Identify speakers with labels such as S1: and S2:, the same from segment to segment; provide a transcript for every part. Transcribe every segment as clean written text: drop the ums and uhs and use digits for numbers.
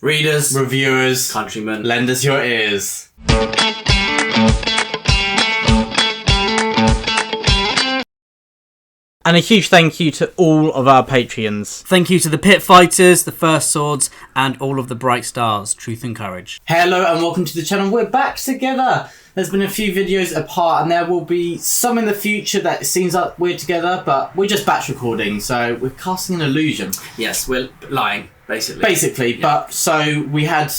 S1: readers,
S2: reviewers,
S1: countrymen,
S2: lend us your ears.
S3: And a huge thank you to all of our Patreons.
S1: Thank you to the Pit Fighters, the First Swords, and all of the Bright Stars, Truth and Courage.
S2: Hello and welcome to the channel. We're back together. There's been a few videos apart and there will be some in the future that it seems like we're together, but we're just batch recording, so we're casting an illusion.
S1: Yes, we're lying, basically.
S2: Basically, yeah. But so we had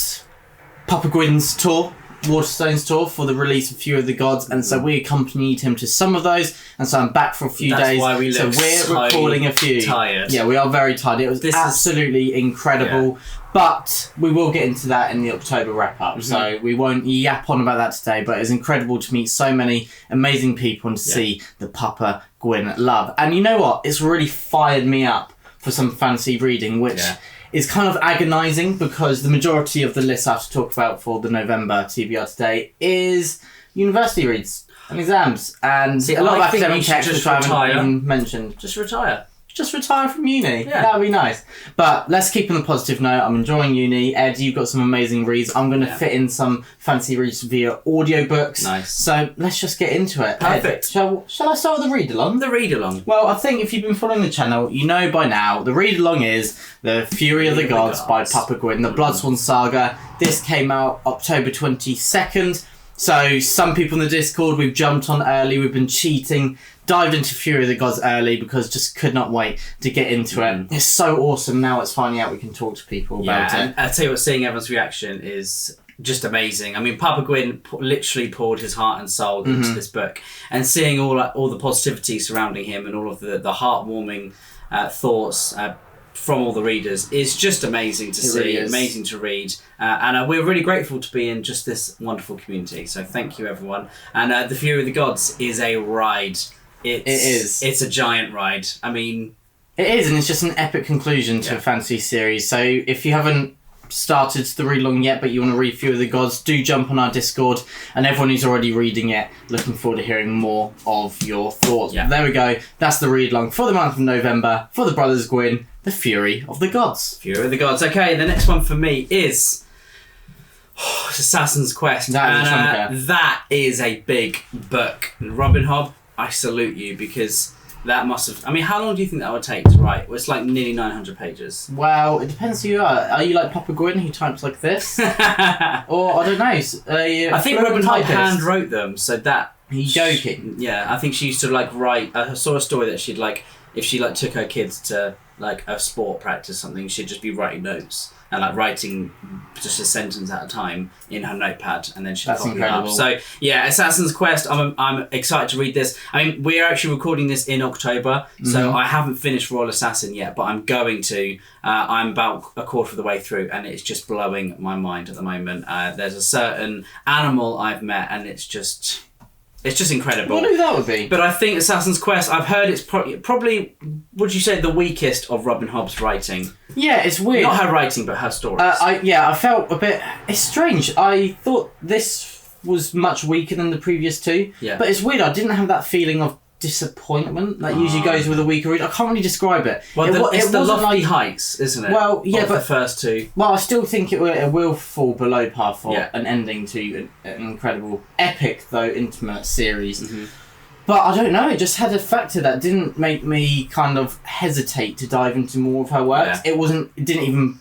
S2: Papa Gwyn's tour, Waterstone's tour, for the release of Fury of the Gods, and so we accompanied him to some of those, and so I'm back for a few days.
S1: Why we look
S2: so we're recording a few.
S1: Tired.
S2: Yeah, we are very tired. It was absolutely incredible. Yeah. But we will get into that in the October wrap-up, so we won't yap on about that today, but it's incredible to meet so many amazing people and to see the Papa Gwyn love. And you know what? It's really fired me up for some fantasy reading, which is kind of agonising because the majority of the list I have to talk about for the November TBR today is university reads and exams. And a lot of academic texts which I haven't even mentioned.
S1: Just retire.
S2: Just retire from uni. Yeah. That would be nice. But let's keep on the positive note. I'm enjoying uni. Ed, you've got some amazing reads. I'm going to fit in some fancy reads via audiobooks. Nice. So let's just get into it.
S1: Perfect.
S2: Ed, shall I start with the read-along?
S1: The read-along.
S2: Well, I think if you've been following the channel, you know by now, the read-along is The Fury of the Gods by Papa Gwyn, the Bloodsworn Saga. This came out October 22nd. So some people in the Discord, we've jumped on early, we've been cheating, dived into Fury of the Gods early because just could not wait to get into it. It's so awesome now it's finally out, we can talk to people about it.
S1: And I'll tell you what, seeing everyone's reaction is just amazing. I mean, Papa Gwyn literally poured his heart and soul into this book, and seeing all the positivity surrounding him and all of the heartwarming thoughts from all the readers is just amazing to see, really amazing to read, and we're really grateful to be in just this wonderful community, so thank you everyone. And The Fury of the Gods is a ride. It's a giant ride. I mean,
S2: it is, and it's just an epic conclusion to a fantasy series. So if you haven't started the read along yet but you want to read Fury of the Gods, do jump on our Discord, and everyone who's already reading it, looking forward to hearing more of your thoughts. There we go, that's the read along for the month of November for the Brothers Gwyn, The Fury of the Gods.
S1: Fury of the Gods. Okay, the next one for me is Assassin's Quest. That is a big book. And Robin Hobb, I salute you, because that must have... I mean, how long do you think that would take to write? Well, it's like nearly 900 pages.
S2: Well, it depends who you are. Are you like Papa Gwyn, who types like this? Or, I don't know.
S1: I think Robin Hobb hand wrote them, so that...
S2: He's joking.
S1: Yeah, I think she used to write... I saw a story that she'd if she took her kids to a sport practice or something, she'd just be writing notes and writing just a sentence at a time in her notepad, and then she'd copy it up. So yeah, Assassin's Quest, I'm excited to read this. I mean, we're actually recording this in October, so I haven't finished Royal Assassin yet, but I'm going to. I'm about a quarter of the way through, and it's just blowing my mind at the moment. There's a certain animal I've met, and it's just incredible.
S2: I wonder who that would be.
S1: But I think Assassin's Quest, I've heard it's probably, would you say, the weakest of Robin Hobb's writing?
S2: Yeah, it's weird.
S1: Not her writing, but her stories.
S2: I felt a bit... It's strange. I thought this was much weaker than the previous two. Yeah. But it's weird. I didn't have that feeling of disappointment that usually goes with a weaker read. I can't really describe it.
S1: Well, it's the lofty heights, isn't it?
S2: Well, yeah, but
S1: the first two.
S2: Well, I still think it will fall below par for an ending to an incredible, epic though intimate series. But I don't know. It just had a factor that didn't make me kind of hesitate to dive into more of her works. It didn't even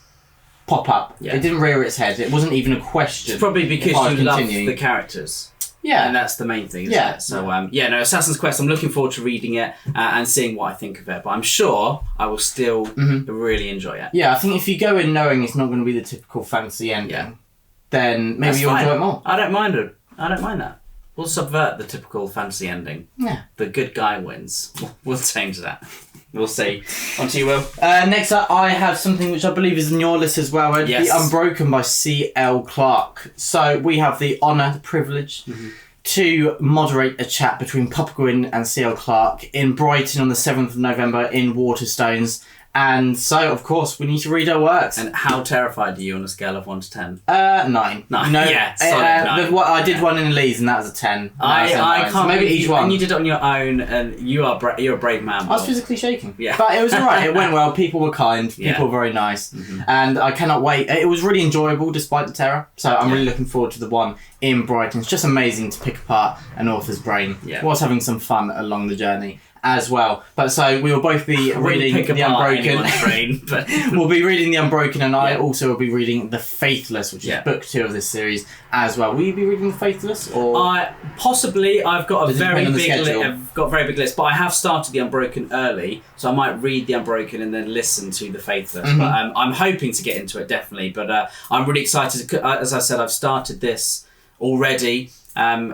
S2: pop up. It didn't rear its head. It wasn't even a question.
S1: It's probably because you love the characters.
S2: Yeah.
S1: And that's the main thing, isn't it? So, Assassin's Quest, I'm looking forward to reading it and seeing what I think of it. But I'm sure I will still really enjoy it.
S2: Yeah, I think if you go in knowing it's not going to be the typical fantasy ending, then maybe you'll enjoy it more.
S1: I don't mind it. I don't mind that. We'll subvert the typical fantasy ending. Yeah. The good guy wins. We'll change that. We'll see. On to you, Will.
S2: Next up, I have something which I believe is in your list as well. The Unbroken by C.L. Clarke. So we have the honour, the privilege to moderate a chat between Papa Gwyn and C.L. Clarke in Brighton on the 7th of November in Waterstones. And so, of course, we need to read her works.
S1: And how terrified are you on a scale of 1 to 10?
S2: 9.
S1: No,
S2: No,
S1: yeah, solid 9.
S2: I did one in Leeds, and that was a 10.
S1: I can't.
S2: So maybe each one.
S1: And you did it on your own, and you're a brave man.
S2: I was physically shaking.
S1: Yeah.
S2: But it was alright. It went well. People were kind. People were very nice. And I cannot wait. It was really enjoyable despite the terror. So I'm really looking forward to the one in Brighton. It's just amazing to pick apart an author's brain.
S1: Yeah.
S2: Whilst having some fun along the journey as well. But so we will both be reading The Unbroken.
S1: Brain, but
S2: We'll be reading The Unbroken, and I also will be reading The Faithless, which is book 2 of this series as well. Will you be reading The Faithless, or
S1: possibly? I've got a very big
S2: schedule?
S1: list, but I have started The Unbroken early, so I might read The Unbroken and then listen to The Faithless. But I'm hoping to get into it definitely. But I'm really excited. As I said, I've started this already.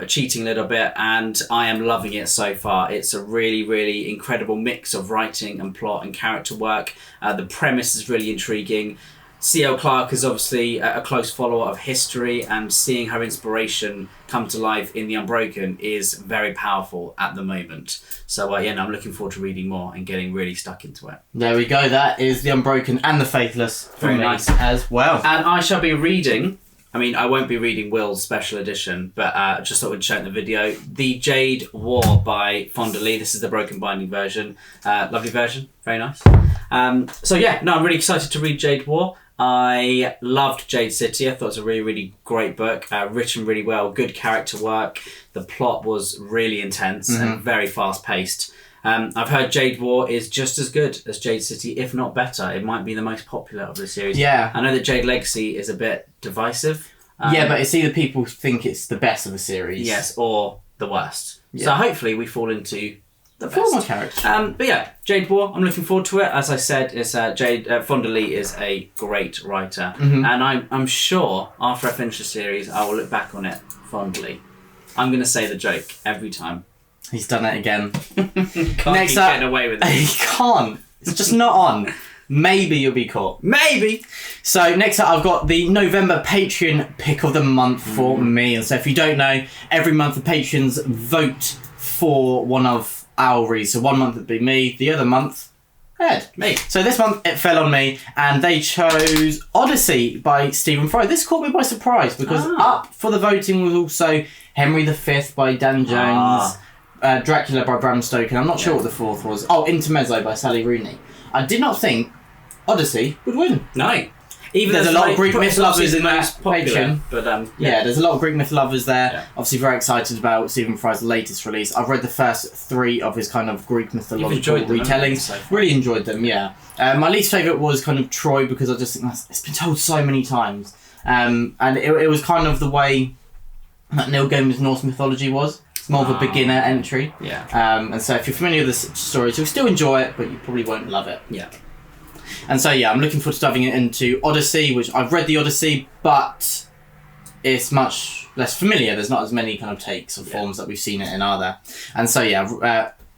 S1: Cheating a little bit, and I am loving it so far. It's a really, really incredible mix of writing and plot and character work. The premise is really intriguing. C.L. Clarke is obviously a close follower of history, and seeing her inspiration come to life in The Unbroken is very powerful at the moment. So I'm looking forward to reading more and getting really stuck into it.
S2: There we go. That is The Unbroken and The Faithless.
S1: Very nice
S2: as well.
S1: And I shall be reading... I won't be reading Will's special edition, but just thought we'd show in the video. The Jade War by Fonda Lee. This is the broken binding version. Lovely version. Very nice. I'm really excited to read Jade War. I loved Jade City. I thought it was a really, really great book. Written really well. Good character work. The plot was really intense and very fast-paced. I've heard Jade War is just as good as Jade City, if not better. It might be the most popular of the series.
S2: Yeah.
S1: I know that Jade Legacy is a bit divisive.
S2: But it's either people think it's the best of the series.
S1: Yes, or the worst. Yeah. So hopefully we fall into the
S2: former character.
S1: Jade War, I'm looking forward to it. As I said, it's Fonda Lee is a great writer. And I'm sure after I finish the series, I will look back on it fondly. I'm going to say the joke every time.
S2: He's done it again.
S1: Next up, getting away with it.
S2: He can't. It's just not on. Maybe you'll be caught.
S1: Maybe.
S2: So next up, I've got the November Patreon pick of the month for me. And so if you don't know, every month the patrons vote for one of our reads. So one month it'd be me, the other month, Ed.
S1: Me.
S2: So this month it fell on me, and they chose Odyssey by Stephen Fry. This caught me by surprise because up for the voting was also Henry V by Dan Jones. Dracula by Bram Stoker. I'm not sure what the fourth was. Intermezzo by Sally Rooney. I did not think Odyssey would win.
S1: No. Even
S2: there's a lot of Greek myth lovers in that
S1: popular, but
S2: there's a lot of Greek myth lovers there. Yeah. Obviously very excited about Stephen Fry's latest release. I've read the first 3 of his kind of Greek mythological retellings. So really enjoyed them, yeah. My least favourite was kind of Troy, because I just think it's been told so many times. And it was kind of the way that Neil Gaiman's Norse mythology was. It's more of a beginner entry. Yeah. And so if you're familiar with the stories, you'll still enjoy it, but you probably won't love it.
S1: Yeah.
S2: And so, I'm looking forward to diving into Odyssey, which I've read the Odyssey, but it's much less familiar. There's not as many kind of takes or forms that we've seen it in, are there? And so,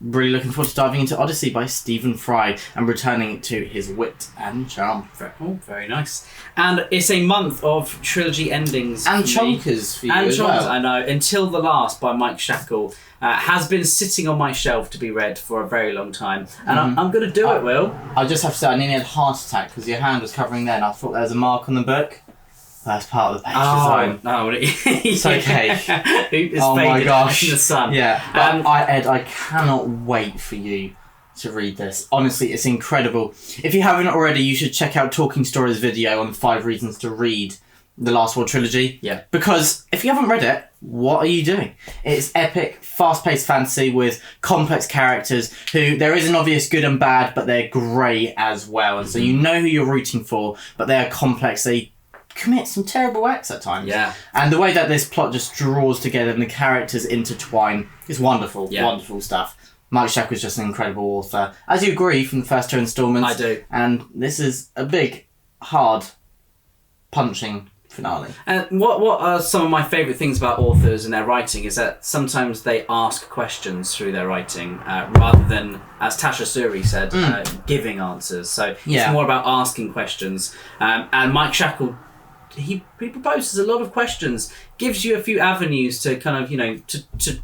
S2: really looking forward to diving into Odyssey by Stephen Fry and returning to his wit and charm.
S1: Very nice. And it's a month of trilogy endings.
S2: And chonkers for you as well.
S1: I know. Until the Last by Mike Shackle has been sitting on my shelf to be read for a very long time. And I'm going to do it, Will.
S2: I just have to say, I nearly had a heart attack because your hand was covering there and I thought there was a mark on the book. That's part of the page design.
S1: No,
S2: it's okay.
S1: It's
S2: my gosh.
S1: In the sun.
S2: Yeah. Ed, I cannot wait for you to read this. Honestly, it's incredible. If you haven't already, you should check out Talking Stories' video on 5 reasons to read the Last War trilogy.
S1: Yeah.
S2: Because if you haven't read it, what are you doing? It's epic, fast-paced fantasy with complex characters who there is an obvious good and bad, but they're grey as well. And so you know who you're rooting for, but they are complex. They commit some terrible acts at times.
S1: Yeah.
S2: And the way that this plot just draws together and the characters intertwine is wonderful. Yeah. Wonderful stuff. Mike Shackle's just an incredible author. As you agree from the first 2 installments.
S1: I do.
S2: And this is a big, hard, punching finale.
S1: And what are some of my favourite things about authors and their writing is that sometimes they ask questions through their writing rather than, as Tasha Suri said, giving answers. So it's more about asking questions. And Mike Shackle he proposes a lot of questions, gives you a few avenues to kind of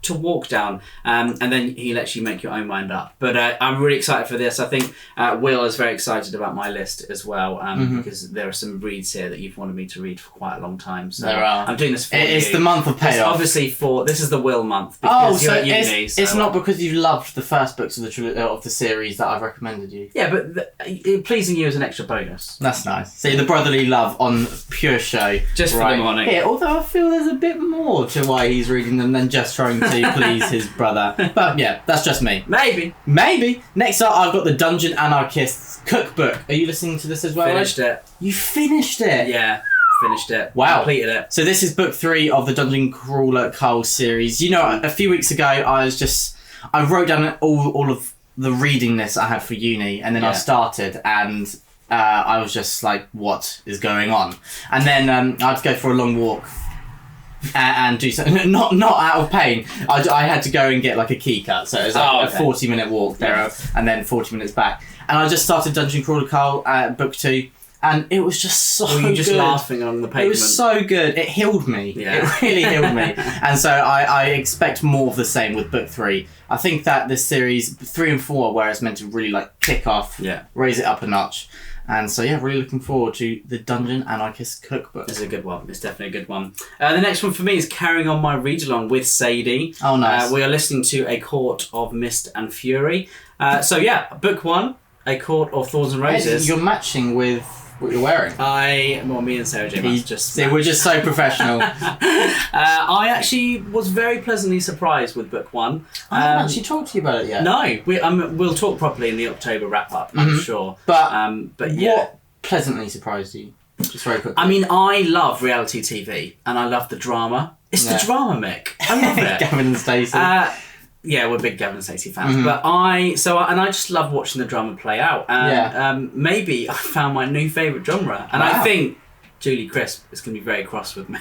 S1: to walk down, and then he lets you make your own mind up. But I'm really excited for this. I think Will is very excited about my list as well, because there are some reads here that you've wanted me to read for quite a long time. So
S2: there are.
S1: I'm doing this for you.
S2: It's the month of payoff.
S1: Obviously, this is the Will month. Because you're at uni,
S2: it's not because you've loved the first books of the series that I've recommended you.
S1: Yeah, but pleasing you is an extra bonus.
S2: That's nice. See, the brotherly love on pure show.
S1: Just for the morning.
S2: Here, although I feel there's a bit more to why he's reading them than just trying to please his brother. But yeah, that's just me.
S1: Maybe.
S2: Next up, I've got the Dungeon Anarchist's cookbook. Are you listening to this as well?
S1: Finished it.
S2: You finished it?
S1: Yeah, finished it.
S2: Wow.
S1: Completed it.
S2: So this is book 3 of the Dungeon Crawler Cull series. You know, a few weeks ago, I wrote down all of the reading list I had for uni, and then I started, and I was just like, what is going on? And then I had to go for a long walk and do something, not out of pain. I had to go and get like a key cut, so it was like a 40-minute walk there, and then 40 minutes back. And I just started Dungeon Crawler Cull book 2, and it was just so good.
S1: Were you just laughing on the pavement?
S2: It was so good. It healed me. Yeah. It really healed me. And so I expect more of the same with book 3. I think that this series, 3 and 4, where it's meant to really like kick off, raise it up a notch. And so, yeah, really looking forward to the Dungeon Anarchist Cookbook.
S1: It's a good one. It's definitely a good one. The next one for me is carrying on my read-along with Sadie.
S2: Oh, nice.
S1: We are listening to A Court of Mist and Fury. Book 1, A Court of Thorns and Roses.
S2: You're matching with what you're wearing.
S1: Me and Sarah J.
S2: We're just so professional.
S1: I actually was very pleasantly surprised with book 1.
S2: I haven't actually talked to you about it yet.
S1: No, we'll talk properly in the October wrap-up, I'm sure.
S2: But
S1: yeah.
S2: What pleasantly surprised you? Just very quickly.
S1: I mean, I love reality TV, and I love the drama. It's the drama, Mick. I love it.
S2: Gavin and Stacey.
S1: Yeah, we're big Gavin and Stacey fans, but I just love watching the drama play out. And maybe I found my new favourite genre, and I think Julie Crisp is going to be very cross with me.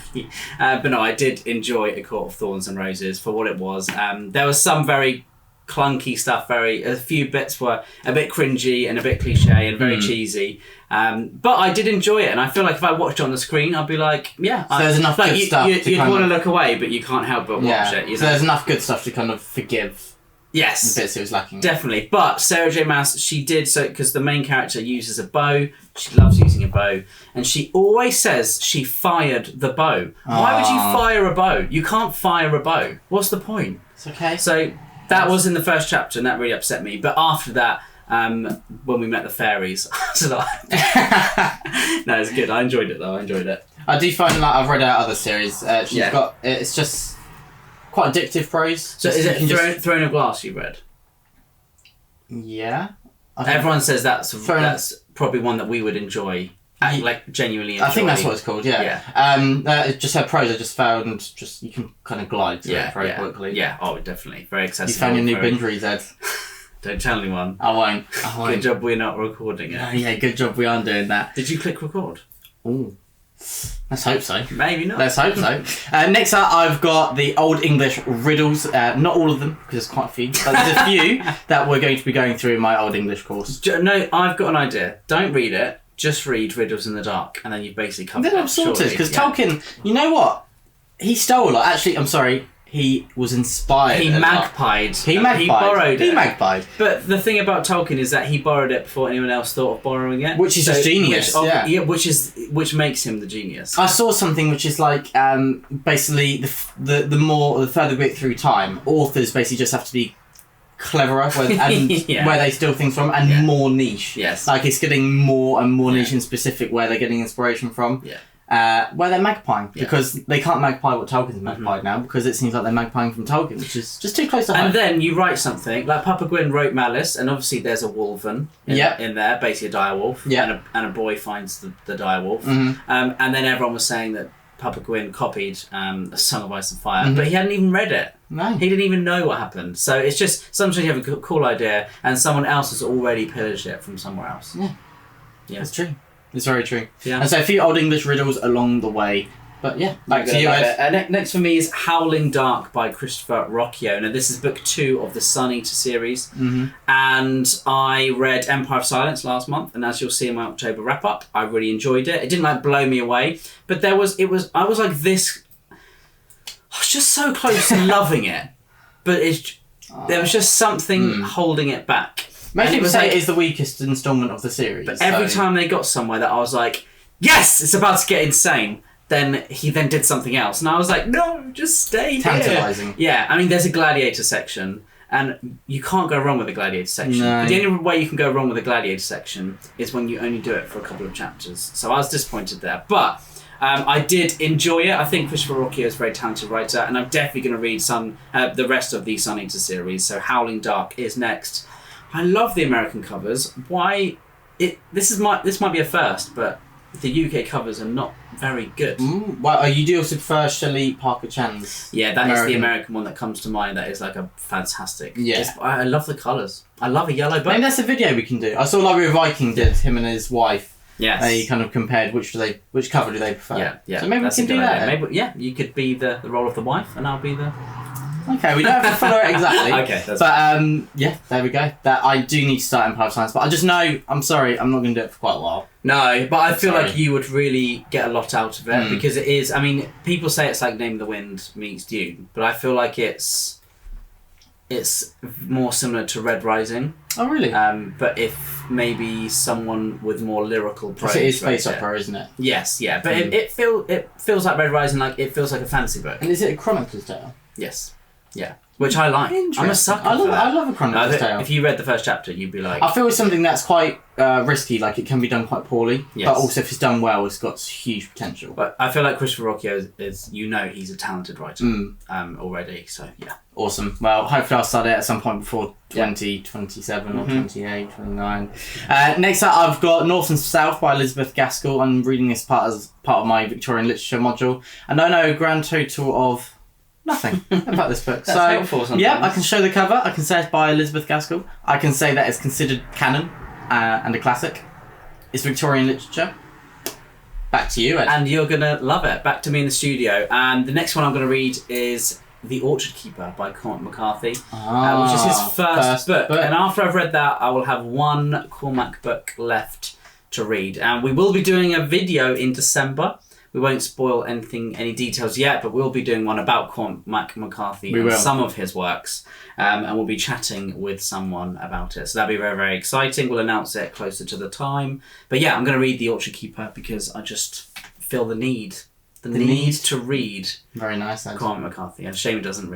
S1: But no, I did enjoy A Court of Thorns and Roses for what it was. There was some very clunky stuff. A few bits were a bit cringy and a bit cliche and very cheesy. But I did enjoy it, and I feel like if I watched it on the screen, I'd be like,
S2: there's enough good stuff.
S1: You'd want to look away, but you can't help but watch it.
S2: So there's enough good stuff to kind of forgive.
S1: Yes,
S2: the bits it was lacking.
S1: Definitely. But Sarah J. Maas, she did so because the main character uses a bow. She loves using a bow, and she always says she fired the bow. Why would you fire a bow? You can't fire a bow. What's the point?
S2: It's okay.
S1: So that was in the first chapter, and that really upset me. But after that, when we met the fairies, I was like, no, it's good. I enjoyed it though.
S2: I do find like I've read out other series. It's just quite addictive prose.
S1: So is it Throne of Glass you read?
S2: Yeah.
S1: Everyone says that's probably one that we would enjoy. Like genuinely enjoy.
S2: I think that's what it's called, yeah. Just her prose I just found you can kind of glide through it very quickly.
S1: Yeah, definitely. Very accessible.
S2: You found your new binge reads, Ed.
S1: Don't tell anyone.
S2: I won't.
S1: Good job we're not recording it.
S2: Yeah, good job we aren't doing that.
S1: Did you click record?
S2: Ooh. Let's hope so.
S1: Maybe not.
S2: Let's hope so. Next up, I've got the Old English riddles. Not all of them, because there's quite a few. But there's a few that we're going to be going through in my Old English course.
S1: No, I've got an idea. Don't read it. Just read Riddles in the Dark, and then you've basically covered it.
S2: Then I'm sorted, because Tolkien, you know what? He stole a lot. Actually, I'm sorry. He was inspired.
S1: He magpied.
S2: He borrowed it. He magpied.
S1: But the thing about Tolkien is that he borrowed it before anyone else thought of borrowing it.
S2: Which is just genius.
S1: Which makes him the genius.
S2: I saw something which is like basically the further we get through time, authors basically just have to be cleverer where they steal things from and more niche.
S1: Yes.
S2: Like it's getting more and more niche and specific where they're getting inspiration from.
S1: Yeah.
S2: Where they're magpieing because they can't magpie what Tolkien's magpied now because it seems like they're magpieing from Tolkien, which is just too close to home.
S1: And then you write something like Papa Gwyn wrote Malice, and obviously there's a wolven in there, basically a direwolf, and a boy finds the direwolf, and then everyone was saying that Papa Gwyn copied A Song of Ice and Fire, but he hadn't even read it.
S2: No.
S1: He didn't even know what happened. So it's just sometimes you have a cool idea and someone else has already pillaged it from somewhere else.
S2: Yeah. That's true. It's very true.
S1: Yeah.
S2: And so a few Old English riddles along the way. But yeah, back to you,
S1: Ed. Next for me is Howling Dark by Christopher Rocchio. Now, this is book 2 of the Sun Eater series.
S2: Mm-hmm.
S1: And I read Empire of Silence last month, and as you'll see in my October wrap-up, I really enjoyed it. It didn't blow me away, but I was like this... I was just so close to loving it, but there was just something holding it back.
S2: Most people say it is the weakest instalment of the series.
S1: But every time they got somewhere that I was like, yes, it's about to get insane, then he then did something else. And I was like, no, just stay
S2: Tantalising.
S1: here. Yeah, I mean, there's a gladiator section, and you can't go wrong with a gladiator section.
S2: No.
S1: But the only way you can go wrong with a gladiator section is when you only do it for a couple of chapters. So I was disappointed there. But I did enjoy it. I think Christopher Rocchio is a very talented writer, and I'm definitely going to read the rest of the Sun Eater series. So Howling Dark is next. I love the American covers. This might be a first, but the UK covers are not very good.
S2: Well, you do also prefer Shelley Parker Chan's.
S1: Yeah, that is the American one that comes to mind. That is like a fantastic.
S2: Yeah,
S1: I love the colours. I love a yellow book.
S2: Maybe that's a video we can do. I saw Library of Viking did him and his wife.
S1: Yes.
S2: They kind of compared which cover do they prefer.
S1: Yeah.
S2: So maybe we can do that.
S1: Maybe, you could be the role of the wife, and I'll be the.
S2: Okay, we don't have to follow it exactly.
S1: Okay, that's
S2: yeah, there we go. That I do need to start Empire of Science, but I just know, I'm sorry, I'm not going to do it for quite a while.
S1: No, but I feel like you would really get a lot out of it because it is. I mean, people say it's like Name of the Wind meets Dune, but I feel like it's more similar to Red Rising.
S2: Oh, really?
S1: But if maybe someone with more lyrical prose.
S2: It is space opera, isn't it?
S1: Yes, yeah, but it feels like Red Rising, like it feels like a fantasy book.
S2: And is it a Chronicler's Tale?
S1: Yes. Yeah, which I like. I'm a sucker for that.
S2: I love a Chronicler's Tale.
S1: If you read the first chapter, you'd be like...
S2: I feel it's something that's quite risky, like it can be done quite poorly, but also if it's done well, it's got huge potential.
S1: But I feel like Christopher Rocchio is he's a talented writer already, so yeah.
S2: Awesome. Well, hopefully I'll start it at some point before 2027 or 28, 29. Next up, I've got North and South by Elizabeth Gaskell. I'm reading this part as part of my Victorian literature module, and I know a grand total of nothing about this book.
S1: That's helpful sometimes.
S2: Yeah, I can show the cover. I can say it's by Elizabeth Gaskell. I can say that it's considered canon and a classic. It's Victorian literature. Back to you, Ed.
S1: And you're going to love it. Back to me in the studio. And the next one I'm going to read is The Orchard Keeper by Cormac McCarthy, which is his first book. And after I've read that, I will have one Cormac book left to read. And we will be doing a video in December. We won't spoil any details yet, but we'll be doing one about Cormac McCarthy and some of his works. And we'll be chatting with someone about it. So that'll be very, very exciting. We'll announce it closer to the time. But yeah, I'm going to read The Orchard Keeper because I just feel the need to read.
S2: Very nice.
S1: Cormac McCarthy. And shame it doesn't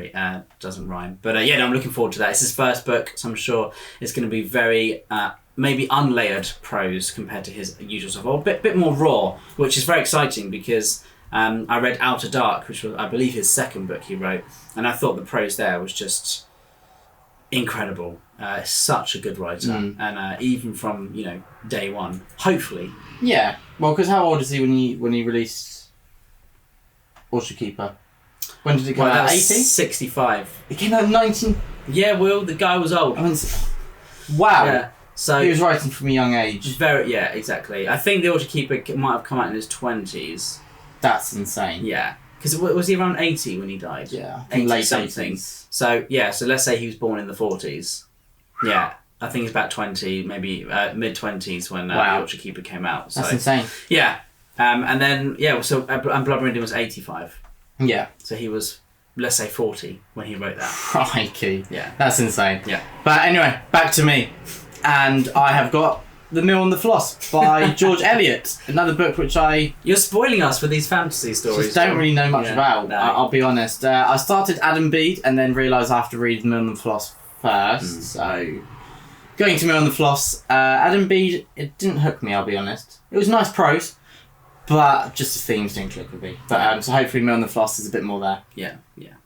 S1: rhyme. But I'm looking forward to that. It's his first book, so I'm sure it's going to be very... maybe unlayered prose compared to his usual stuff, or a bit more raw, which is very exciting because I read Outer Dark, which was, I believe, his second book he wrote, and I thought the prose there was just incredible. Such a good writer, and even from day one, hopefully.
S2: Yeah, well, because how old is he when he released Orchard Keeper? When did it come out? 80?
S1: 65.
S2: It came out in 19...
S1: Yeah, Will, the guy was old.
S2: Wow.
S1: Yeah. So
S2: he was writing from a young age.
S1: Exactly. I think The Orchard Keeper might have come out in his 20s.
S2: That's insane.
S1: Yeah. Because was he around 80 when he died?
S2: Yeah.
S1: I think
S2: late
S1: something.
S2: 80s.
S1: So let's say he was born in the 40s. Yeah. I think he's about 20, maybe mid-20s when The Orchard Keeper came out. So,
S2: that's insane.
S1: Yeah. And then, so and Blood Meridian was 85.
S2: Yeah.
S1: So he was, let's say, 40 when he wrote that.
S2: Crikey.
S1: Yeah.
S2: That's insane.
S1: Yeah.
S2: But anyway, back to me. And I have got The Mill and the Floss by George Eliot, another book which
S1: You're spoiling us with these fantasy stories.
S2: Just don't really know much about.
S1: No.
S2: I'll be honest. I started Adam Bede and then realised I have to read The Mill and the Floss first. So, going to Mill and the Floss, Adam Bede, it didn't hook me, I'll be honest. It was nice prose, but just the themes didn't click with me. But so hopefully Mill and the Floss is a bit more there.
S1: Yeah.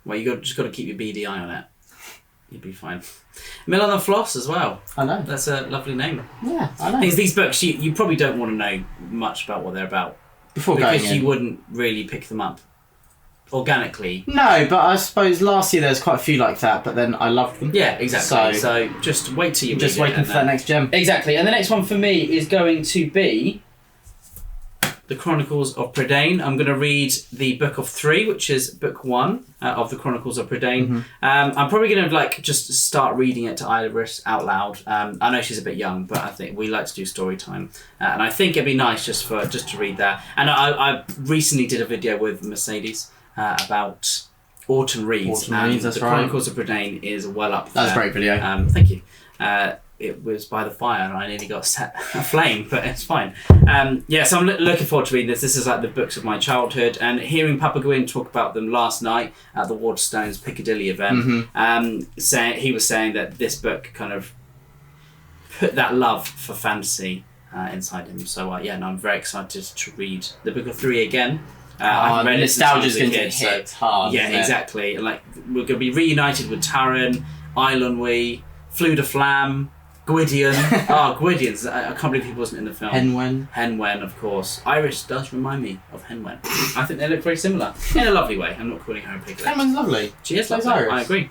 S1: Well, just got to keep your beady eye on it. You'd be fine. Mill on the Floss as well.
S2: I know.
S1: That's a lovely name.
S2: Yeah, I know.
S1: These books, you probably don't want to know much about what they're about. Because you wouldn't really pick them up organically.
S2: No, but I suppose last year there was quite a few like that, but then I loved them.
S1: Yeah, exactly. So just wait till you read it.
S2: Just waiting for that next gem.
S1: Exactly. And the next one for me is going to be The Chronicles of Prydain. I'm going to read the Book of 3, which is book 1 of the Chronicles of Prydain. I'm probably going to just start reading it to Iris out loud. I know she's a bit young, but I think we like to do story time, and I think it'd be nice just to read that. And I recently did a video with Mercedes about Autumn Reads.
S2: That's
S1: the
S2: right.
S1: Chronicles of Prydain is well up there.
S2: That's a great video.
S1: Thank you. It was by the fire and I nearly got set aflame, but it's fine. So I'm looking forward to reading this. This is like the books of my childhood, and hearing Papa Gwyn talk about them last night at the Waterstones Piccadilly event, he was saying that this book kind of put that love for fantasy inside him. So I'm very excited to read the Book of 3 again. I've read
S2: nostalgia's going to hit hard.
S1: Yeah, exactly. Like, we're going to be reunited with Taran, Eilonwy, Fleur de Flamme, Gwydion. Gwydion's. I can't believe he wasn't in the film. Henwen, of course. Iris does remind me of Henwen. I think they look very similar. In a lovely way. I'm not calling her a piglet.
S2: Henwen's lovely.
S1: She is
S2: Iris.
S1: lovely. I agree.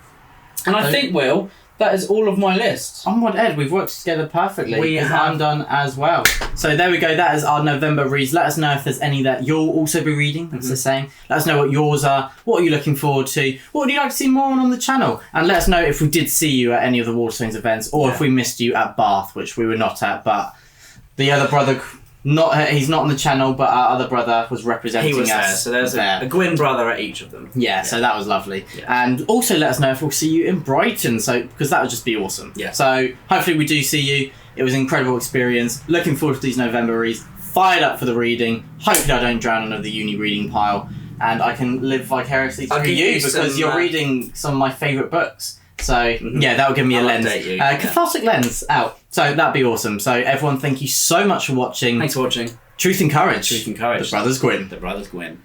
S1: And I think, Will, that is all of my list.
S2: Oh my God, Ed, we've worked together perfectly.
S1: We have.
S2: I'm done as well. So there we go. That is our November reads. Let us know if there's any that you'll also be reading. That's the same. Let us know what yours are. What are you looking forward to? What would you like to see more on the channel? And let us know if we did see you at any of the Waterstones events, or if we missed you at Bath, which we were not at. But the other brother, he's not on the channel, but our other brother was representing us.
S1: He was there. So there's a Gwyn brother at each of them.
S2: Yeah, so that was lovely. Yeah. And also let us know if we'll see you in Brighton, because that would just be awesome.
S1: Yeah.
S2: So hopefully we do see you. It was an incredible experience. Looking forward to these November reads. Fired up for the reading. Hopefully I don't drown under the uni reading pile, and I can live vicariously through you because you're reading some of my favourite books. So that will give me a lens. Cathartic lens out. So that'd be awesome. So everyone, thank you so much for watching.
S1: Thanks for watching.
S2: Truth and Courage.
S1: Truth and Courage.
S2: The Brothers Gwyn.
S1: The Brothers Gwyn.